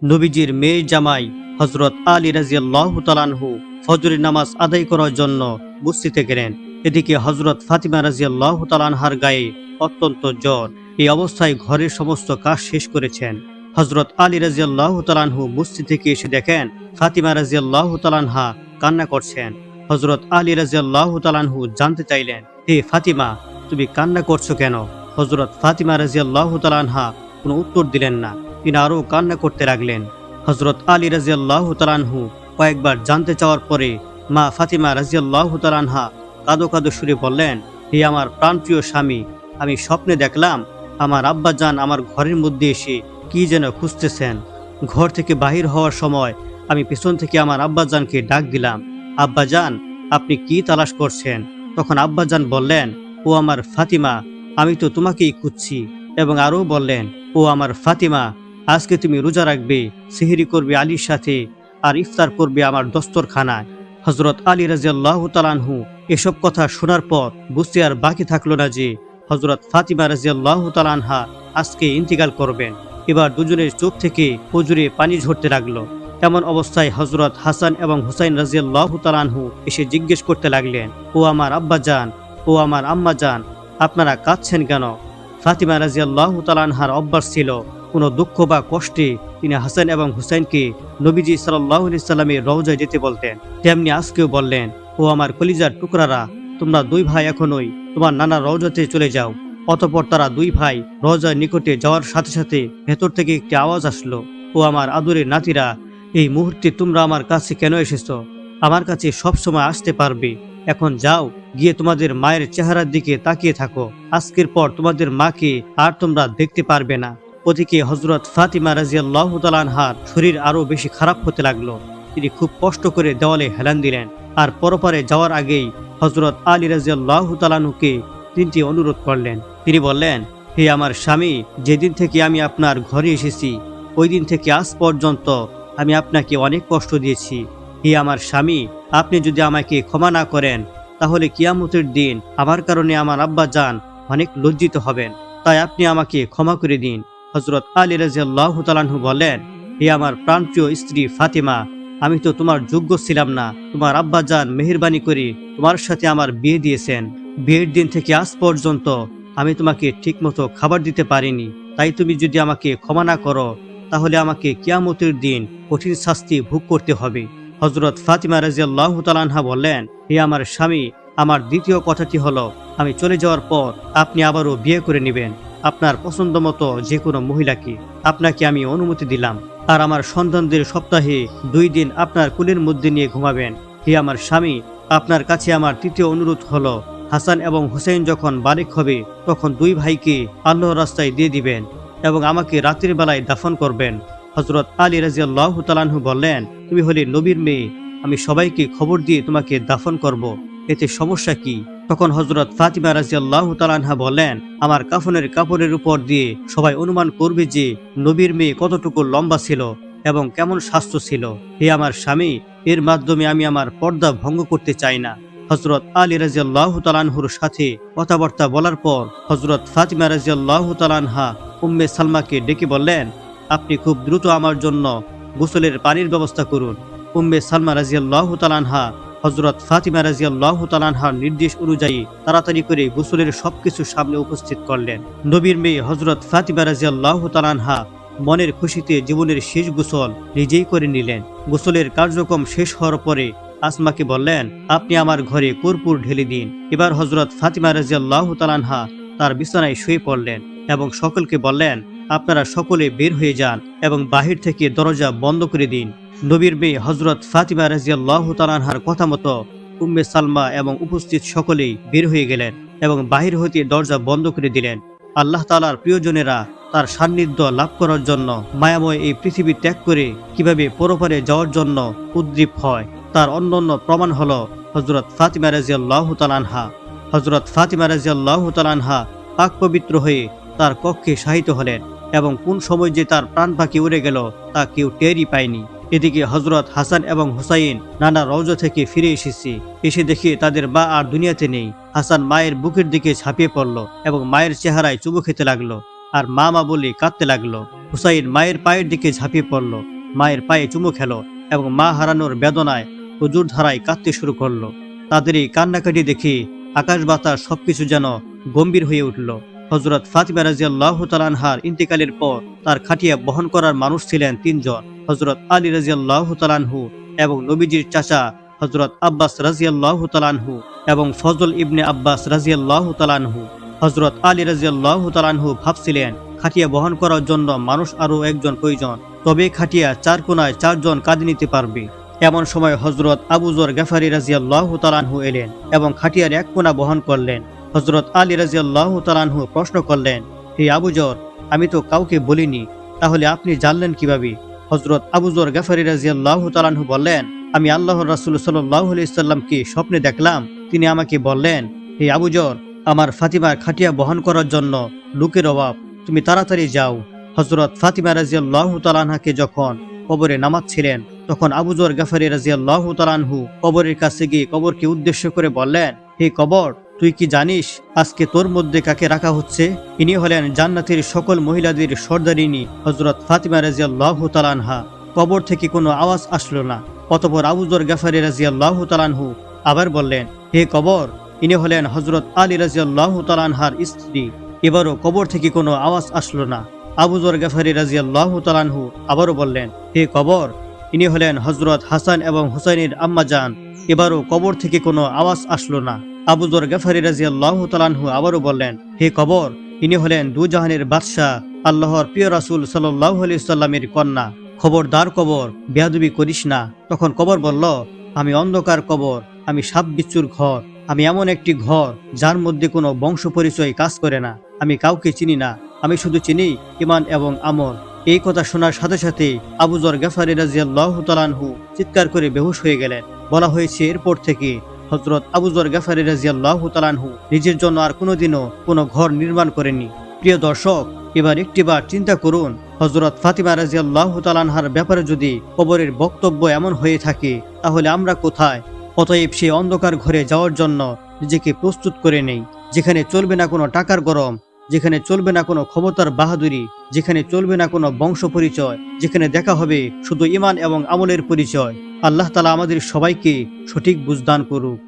নবীজির মেয়ে জামাই হযরত আলী রাদিয়াল্লাহু তাআলা আনহু ফজরের নামাজ আদায় করার জন্য মসজিদে গেলেন। এদিকে হযরত ফাতিমা রাদিয়াল্লাহু তাআলা আনহার গায়ে অত্যন্ত জ্বর। এই অবস্থায় ঘরের সমস্ত কাজ শেষ করেছেন। হযরত আলী রাদিয়াল্লাহু তাআলা আনহু মসজিদ থেকে এসে দেখেন ফাতিমা রাদিয়াল্লাহু তাআলা আনহা কান্না করছেন। হযরত আলী রাদিয়াল্লাহু তাআলা আনহু জানতে চাইলেন, হে ফাতিমা, তুমি কান্না করছো কেন? হযরত ফাতিমা রাদিয়াল্লাহু তাআলা আনহা কোনো উত্তর দিলেন না। তিনি আরো কান্না করতে লাগলেন। হযরত আলী রাদিয়াল্লাহু তাআলা আনহু কয়েকবার জানতে চাওয়ার পরে মা ফাতিমা রাদিয়াল্লাহু তাআলা আনহা কাঁদো কাঁদো সুরে বললেন, হে আমার প্রাণপ্রিয় স্বামী, আমি স্বপ্নে দেখলাম আমার আব্বাজান আমার ঘরের মধ্যে এসে কি যেন খুঁজতেছেন। ঘর থেকে বাহির হওয়ার সময় আমি পেছন থেকে আমার আব্বাজানকে ডাক দিলাম, আব্বাজান, আপনি কি তালাশ করছেন? তখন আব্বাজান বললেন, ও আমার ফাতিমা, আমি তো তোমাকেই খুঁজছি। এবং আরও বললেন, ও আমার ফাতিমা, আজকে তুমি রোজা রাখবে, সেহরি করবে আলীর সাথে, আর ইফতার করবে আমার দস্তরখানায়। হযরত আলী রাদিয়াল্লাহু তাআলা আনহু এসব কথা শোনার পর বুঝতে আর বাকি থাকলো না যে হযরত ফাতিমা রাদিয়াল্লাহু তাআলা আনহা আজকে ইন্তিকাল করবেন। এবার দুজনের চোখ থেকে হুজুরে পানি ঝরতে লাগলো। এমন অবস্থায় হযরত হাসান এবং হুসাইন রাদিয়াল্লাহু তাআলা আনহু এসে জিজ্ঞেস করতে লাগলেন, ও আমার আব্বাজান, ও আমার আম্মাজান, আপনারা কাঁদছেন কেন? ফাতিমা রাদিয়াল্লাহু তাআলা আনহার অভ্যাস ছিল কোনো দুঃখ বা কষ্টে তিনি হাসান এবং হুসাইনকে নবীজি সাল্লাল্লাহু আলাইহি সাল্লামের রওজায় যেতে বলতেন। তেমনি আজকেও বললেন, ও আমার কলিজার টুকরারা, তোমরা দুই ভাই এখনই তোমার নানার রওজাতে চলে যাও। অতঃপর তারা দুই ভাই রওজার নিকটে যাওয়ার সাথে সাথে ভেতর থেকে একটি আওয়াজ আসলো, ও আমার আদরের নাতিরা, এই মুহূর্তে তোমরা আমার কাছে কেন এসেছো? আমার কাছে সব সময় আসতে পারবে। এখন যাও, গিয়ে তোমাদের মায়ের চেহারার দিকে তাকিয়ে থাকো। আজকের পর তোমাদের মাকে আর তোমরা দেখতে পারবে না। ওদিকে হযরত ফাতিমা রাদিয়াল্লাহু তাআলা আনহার শরীর আরো বেশি খারাপ হতে লাগলো। তিনি খুব কষ্ট করে দেওয়ালে হেলান দিলেন। আর পরপারে যাওয়ার আগেই হযরত আলী রাদিয়াল্লাহু তাআলা আনহুকে তিনটি অনুরোধ করলেন। তিনি বললেন, হে আমার স্বামী, যেদিন থেকে আমি আপনার ঘরে এসেছি ওই দিন থেকে আজ পর্যন্ত আমি আপনাকে অনেক কষ্ট দিয়েছি। হে আমার স্বামী, আপনি যদি আমাকে ক্ষমা না করেন তাহলে কিয়ামতের দিন আমার কারণে আমার আব্বাজান অনেক লজ্জিত হবেন। তাই আপনি আমাকে ক্ষমা করে দিন। হযরত আলী রাদিয়াল্লাহু তাআলা আনহু বললেন, হে আমার প্রাণপ্রিয় স্ত্রী ফাতিমা, আমি তো তোমার যোগ্য ছিলাম না। তোমার আব্বাজান মেহেরবানি করে তোমার সাথে আমার বিয়ে দিয়েছেন। বিয়ের দিন থেকে আজ পর্যন্ত আমি তোমাকে ঠিকমতো খাবার দিতে পারিনি। তাই তুমি যদি আমাকে ক্ষমা না করো তাহলে আমাকে কিয়ামতের দিন কঠিন শাস্তি ভোগ করতে হবে। হযরত ফাতিমা রাদিয়াল্লাহু তাআলা আনহা বললেন, হে আমার স্বামী, আমার দ্বিতীয় কথাটি হলো, আমি চলে যাওয়ার পর আপনি আবারও বিয়ে করে নেবেন আপনার পছন্দ মতো যে কোনো মহিলাকে। আপনাকে আমি অনুমতি দিলাম। আর আমার সন্তানদের সপ্তাহে 2 দিন আপনার কোলের মধ্যে নিয়ে ঘুমাবেন। হে আমার স্বামী, আপনার কাছে আমার তৃতীয় অনুরোধ হলো, হাসান এবং হুসাইন যখন বালেক হবে তখন 2 ভাইকে আল্লাহর রাস্তায় দিয়ে দিবেন এবং আমাকে রাতের বেলায় দাফন করবেন। হযরত আলী রাদিয়াল্লাহু তাআলা আনহু বললেন, তুমি হলে নবীর মেয়ে, আমি সবাইকে খবর দিয়ে তোমাকে দাফন করব, এতে সমস্যা কি? তখন হযরত ফাতিমা রাদিয়াল্লাহু তাআলা আনহা বললেন, আমার কাফনের কাপড়ের উপর দিয়ে সবাই অনুমান করবে যে নবীর মেয়ে কতটুকু লম্বা ছিল এবং কেমন স্বাস্থ্য ছিল। হে আমার স্বামী, এর মাধ্যমে আমি আমার পর্দা ভঙ্গ করতে চাই না। হযরত আলী রাদিয়াল্লাহু তাআলা আনহুর সাথে কথাবার্তা বলার পর হযরত ফাতিমা রাদিয়াল্লাহু তাআলা আনহা উম্মে সালমাকে ডেকে বললেন, আপনি খুব দ্রুত আমার জন্য গোসলের পানির ব্যবস্থা করুন। উম্মে সালমা রাদিয়াল্লাহু তাআলা আনহা হযরত ফাতিমা রাদিয়াল্লাহু তাআলা আনহার নির্দেশ অনুযায়ী তাড়াতাড়ি করে গোসলের সবকিছু সামনে উপস্থিত করলেন। নবীর মেয়ে হযরত ফাতিমা রাদিয়াল্লাহু তাআলা আনহা মনের খুশিতে জীবনের শেষ গোসল নিজেই করে নিলেন। গোসলের কার্যক্রম শেষ হওয়ার পরে আসমাকে বললেন, আপনি আমার ঘরে কর্পূর ঢেলে দিন। এবার হযরত ফাতিমা রাদিয়াল্লাহু তাআলা আনহা তার বিছানায় শুয়ে পড়লেন এবং সকলকে বললেন, আপনারা সকলে বের হয়ে যান এবং বাহির থেকে দরজা বন্ধ করে দিন। নবীর মেয়ে হযরত ফাতিমা রাদিয়াল্লাহু তাআলা আনহার কথা মতো উম্মে সালমা এবং উপস্থিত সকলেই বের হয়ে গেলেন এবং বাহির হতে দরজা বন্ধ করে দিলেন। আল্লাহ তাআলার প্রিয়জনেরা তার সান্নিধ্য লাভ করার জন্য মায়াময় এই পৃথিবী ত্যাগ করে কিভাবে পরপারে যাওয়ার জন্য উদ্দীপ হয় তার অন্যান্য প্রমাণ হলো হযরত ফাতিমা রাদিয়াল্লাহু তাআলা আনহা। হযরত ফাতিমা রাদিয়াল্লাহু তাআলা আনহা পাক পবিত্র হয়ে তার কক্ষে শায়িত হলেন এবং কোন সময় যে তার প্রাণ পাখি উড়ে গেল তা কেউ টেরই পায়নি। এদিকে হযরত হাসান এবং হুসাইন নানা রওজা থেকে ফিরে এসে দেখে তাদের মা আর দুনিয়াতে নেই। হাসান মায়ের বুকের দিকে ঝাঁপিয়ে পড়ল এবং মায়ের চেহারায় চুমু খেতে লাগলো। আর মা মা বলে কাঁদতে লাগলো। হুসাইন মায়ের পায়ের দিকে ঝাঁপিয়ে পড়ল, মায়ের পায়ে চুমু খেলো এবং মা হারানোর বেদনায় হুজুর ধারায় কাঁদতে শুরু করলো। তাদের এই কান্নাকাটি দেখে আকাশ বাতাস সবকিছু যেন গম্ভীর হয়ে উঠল। হযরত ফাতিমা রাদিয়াল্লাহু তাআলা আনহার ইন্তেকালের পর তার খাটিয়া বহন করার মানুষ ছিলেন তিনজন, হযরত আলী রাদিয়াল্লাহু তাআলা আনহু এবং নবীজির চাচা হযরত আব্বাস রাদিয়াল্লাহু তাআলা আনহু এবং ফজল ইবনে আব্বাস রাদিয়াল্লাহু তাআলা আনহু। হযরত আলী রাদিয়াল্লাহু তাআলা আনহু ভাবছিলেন খাটিয়া বহন করার জন্য মানুষ আরো একজন প্রয়োজন, তবে খাটিয়া চার কোনায় চারজন কাঁধে নিতে পারবে। এমন সময় হযরত আবু যর গফারি রাদিয়াল্লাহু তাআলা আনহু এলেন এবং খাটিয়ার এক কোনা বহন করলেন। হযরত আলী রাদিয়াল্লাহু তাআলা আনহু প্রশ্ন করলেন, হে আবু যর, আমি তো কাউকে বলিনি, তাহলে আপনি জানলেন কিভাবে? হযরত আবু যর গফারি রাদিয়াল্লাহু তাআলা আনহু বললেন, আমি আল্লাহর রাসূল সাল্লাল্লাহু আলাইহি সাল্লামকে স্বপ্নে দেখলাম, তিনি আমাকে বললেন, হে আবু যর, আমার ফাতিমার খাটিয়া বহন করার জন্য লোকের অভাব, তুমি তাড়াতাড়ি যাও। হযরত ফাতিমা রাদিয়াল্লাহু তাআলা আনহাকে যখন কবরে নামাচ্ছিলেন, তখন আবু যর গফারি রাদিয়াল্লাহু তাআলা আনহু কবরের কাছে গিয়ে কবরকে উদ্দেশ্য করে বললেন, হে কবর, তুই কি জানিস আজকে তোর মধ্যে কাকে রাখা হচ্ছে? ইনি হলেন জান্নাতের সকল মহিলাদের সর্দারিনী হযরত ফাতিমা রাদিয়াল্লাহু তাআলা আনহা। কবর থেকে কোনো আওয়াজ আসলো না। অতঃপর আবু যর গফারি রাদিয়াল্লাহু তাআলা আনহু আবার বললেন, হে কবর, ইনি হলেন হযরত আলী রাদিয়াল্লাহু তাআলা আনহার স্ত্রী। এবারও কবর থেকে কোনো আওয়াজ আসলো না। আবু যর গফারি রাদিয়াল্লাহু তাআলা আনহু আবারও বললেন, হে কবর, ইনি হলেন হযরত হাসান এবং হুসাইনের আম্মা জান। এবারও কবর থেকে কোনো আওয়াজ আসলো না। আবু যর গফারি রাদিয়াল্লাহু তাআলা আনহু আবারও বললেন, হে কবর, ইনি হলেন দুজাহানের বাদশাহ আল্লাহর প্রিয় রাসূল সাল্লাল্লাহু আলাইহি সাল্লামের কন্যা। খবরদার কবর, বেয়াদবি করিস না। তখন কবর বলল, আমি অন্ধকার কবর, আমি সাপ বিচ্ছুর ঘর, আমি এমন একটি ঘর যার মধ্যে কোনো বংশ পরিচয় কাজ করে না, আমি কাউকে চিনি না, আমি শুধু চিনি ঈমান এবং আমল। এই কথা শোনার সাথে সাথে আবু যর গফারি রাদিয়াল্লাহু তাআলা আনহু চিৎকার করে বেহুশ হয়ে গেলেন। বলা হয়েছে এরপর থেকে হযরত আবু যর গফারি রাদিয়াল্লাহু তাআলা আনহু নিজের জন্য আর কোনোদিনও কোনো ঘর নির্মাণ করেননি। প্রিয় দর্শক, এবার একটিবার চিন্তা করুন, হযরত ফাতিমা রাদিয়াল্লাহু তাআলা আনহার ব্যাপারে যদি কবরের বক্তব্য এমন হয়ে থাকে, তাহলে আমরা কোথায়? অতএব সেই অন্ধকার ঘরে যাওয়ার জন্য নিজেকে প্রস্তুত করে নেই, যেখানে চলবে না কোনো টাকার গরম, যেখানে চলবে না কোনো ক্ষমতার বাহাদুরি, যেখানে চলবে না কোনো বংশ পরিচয়, যেখানে দেখা হবে শুধু ঈমান এবং আমলের পরিচয়। আল্লাহ তাআলা আমাদের সবাইকে সঠিক বুঝদান করুক।